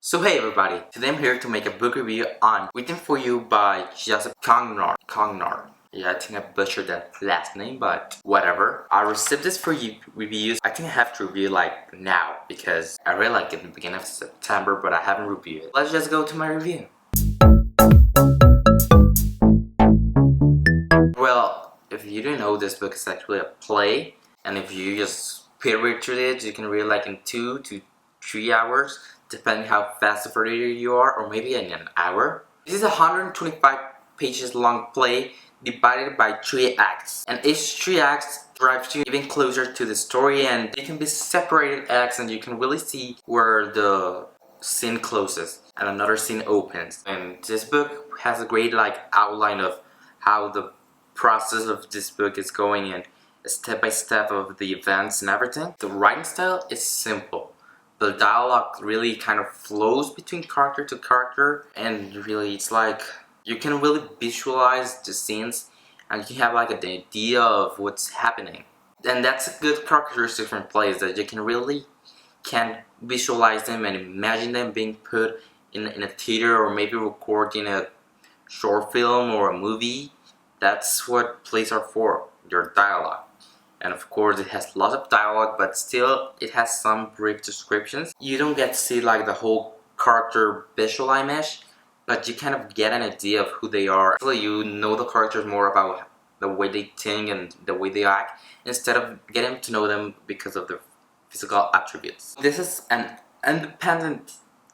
So hey everybody, today I'm here to make a book review on Written For You by Joseph Congnard. Yeah, I think I butchered that last name, but whatever. I received this for you reviews. I think I have to review like now because I really like it in the beginning of September, but I haven't reviewed it. Let's just go to my review. Well, if you didn't know, this book is actually a play, and if you just period through it, you can read like in 2 to 3 hours, depending how fast of a reader you are, or maybe in an hour. This is a 125 pages long play divided by 3 acts, and each 3 acts drives you even closer to the story, and they can be separated acts, and you can really see where the scene closes and another scene opens. And this book has a great outline of how the process of this book is going and step by step of the events and everything. The writing style is simple. The dialogue really kind of flows between character to character, and really it's like you can really visualize the scenes and you have like an idea of what's happening. And that's a good characteristic from plays, that you can visualize them and imagine them being put in a theater or maybe recording a short film or a movie. That's what plays are for, your dialogue. And of course it has lots of dialogue, but still it has some brief descriptions. You don't get to see like the whole character visual image, but you kind of get an idea of who they are. So you know the characters more about the way they think and the way they act, instead of getting to know them because of their physical attributes. This is an independent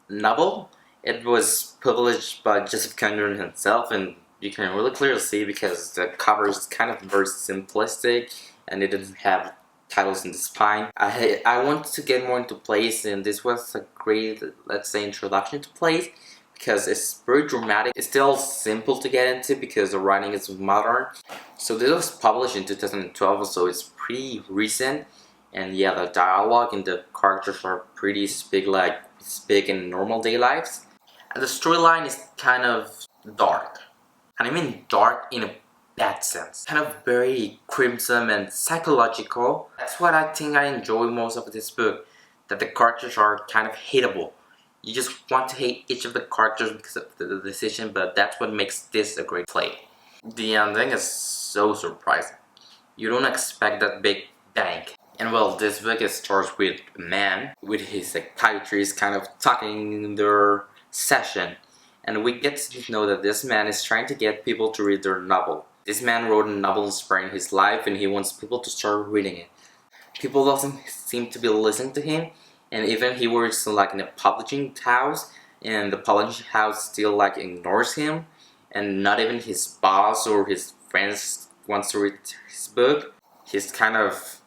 novel. It was published by Joseph Congnard himself, and you can really clearly see because the cover is kind of very simplistic and it doesn't have titles in the spine. I want to get more into plays, and this was a great, let's say, introduction to plays because it's very dramatic. It's still simple to get into because the writing is modern. So this was published in 2012, so it's pretty recent. And yeah, the dialogue and the characters are pretty speak in normal day lives. And the storyline is kind of dark. And I mean dark in a bad sense. Kind of very crimson and psychological. That's what I think I enjoy most of this book. That the characters are kind of hateable. You just want to hate each of the characters because of the decision, but that's what makes this a great play. The ending is so surprising. You don't expect that big bang. And well, this book starts with a man with his psychiatrist kind of talking in their session. And we get to know that this man is trying to get people to read their novel. This man wrote a novel inspiring his life, and he wants people to start reading it. People doesn't seem to be listening to him, and even he works like in a publishing house, and the publishing house still like ignores him, and not even his boss or his friends wants to read his book. He's kind of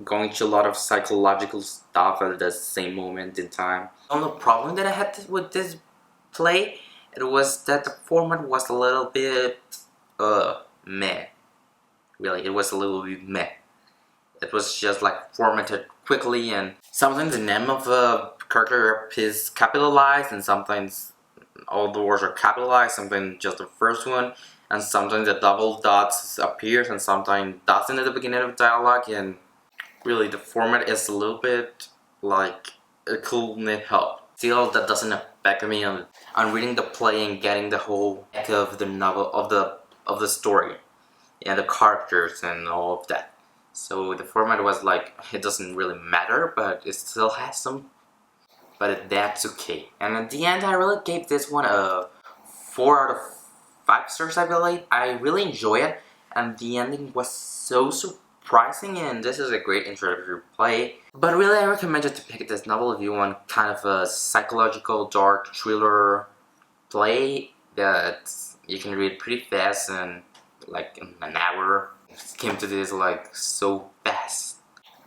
going through a lot of psychological stuff at the same moment in time. The only problem that I had with this play, it was that the format was a little bit meh. Really, it was a little bit meh. It was just like formatted quickly, and sometimes the name of a character is capitalized, and sometimes all the words are capitalized, sometimes just the first one, and sometimes the double dots appears, and sometimes doesn't at the beginning of dialogue, and really the format is a little bit like it could need help. Still, that doesn't affect me on reading the play and getting the whole of the novel of the story and the characters and all of that. So the format was like, it doesn't really matter, but it still has some, but that's okay. And at the end, I really gave this one a 4 out of 5 stars, I believe. I really enjoy it, and the ending was so surprising, and this is a great introductory play. But really, I recommend you to pick this novel if you want kind of a psychological, dark thriller play that you can read pretty fast and like in an hour. It came to this like so fast.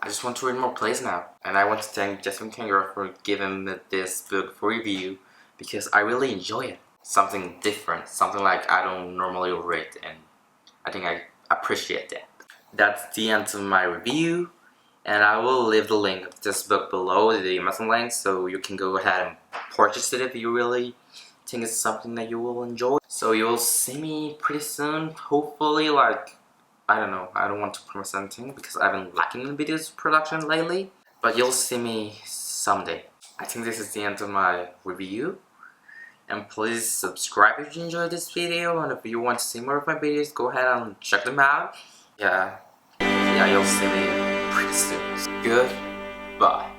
I just want to read more plays now, and I want to thank Joseph Congnard for giving me this book for review because I really enjoy it. Something different, something like I don't normally read, and I think I appreciate that. That's the end of my review, and I will leave the link of this book below, the Amazon link, so you can go ahead and purchase it if you really think it's something that you will enjoy. So you'll see me pretty soon, hopefully. Like, I don't know, I don't want to promise anything because I've been lacking in videos production lately, but you'll see me someday. I think this is the end of my review. And please subscribe if you enjoyed this video, and if you want to see more of my videos, go ahead and check them out. Yeah, you'll see me pretty soon. Goodbye.